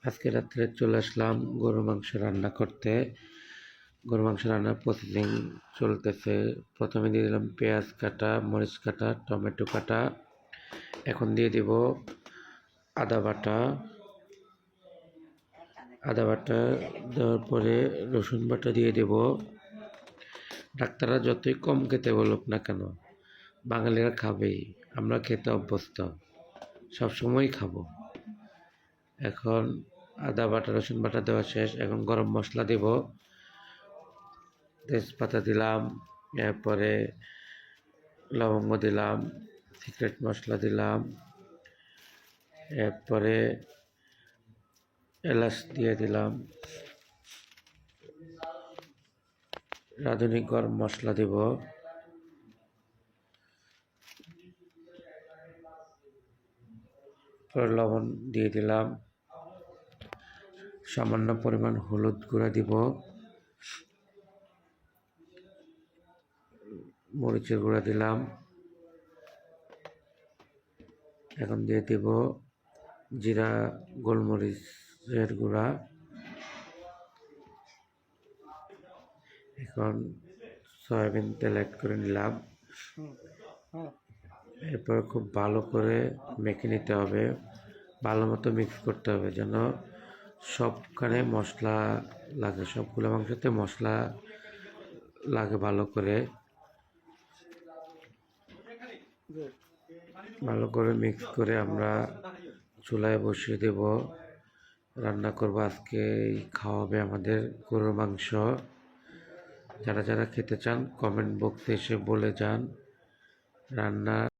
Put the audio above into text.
আজকে রাত্রে চলে আসলাম গরুর মাংস রান্না করতে। গরুর মাংস রান্নার প্রসেসিং চলতেছে। প্রথমে দিয়ে দিলাম পেঁয়াজ কাটা, মরিচ কাটা, টমেটো কাটা। এখন দিয়ে দিব আদা বাটা। আদা বাটা দেওয়ার পরে রসুন বাটা দিয়ে দেব। ডাক্তাররা যতই কম খেতে বলুক না কেন, বাঙালিরা খাবেই, আমরা খেতে অভ্যস্ত, সবসময়ই খাবো। এখন আদা বাটা রসুন বাটা দেওয়া শেষ। এখন গরম মশলা দিব, তেজপাতা দিলাম, এরপরে লবঙ্গ দিলাম, সিক্রেট মশলা দিলাম, এরপরে এলাচ দিয়ে দিলাম, রাঁধুনি গরম মশলা দিব, লবণ দিয়ে দিলাম, সামান্য পরিমাণ হলুদ গুঁড়া দিব, মরিচের গুঁড়া দিলাম। এখন দিয়ে দিব জিরা গোলমরিচের গুঁড়া। এখন সয়াবিন তেল অ্যাড করে নিলাম। এরপর খুব ভালো করে মেখে নিতে হবে, ভালো মতো মিক্স করতে হবে যেন সবখানে মশলা লাগে, সবগুলো মাংসতে মশলা লাগে ভালো করে। ভালো করে মিক্স করে আমরা চুলায় বসিয়ে দেব, রান্না করবো। আজকে খাওয়াবে আমাদের গরুর মাংস। যারা যারা খেতে চান কমেন্ট বক্সে এসে বলে যান। রান্না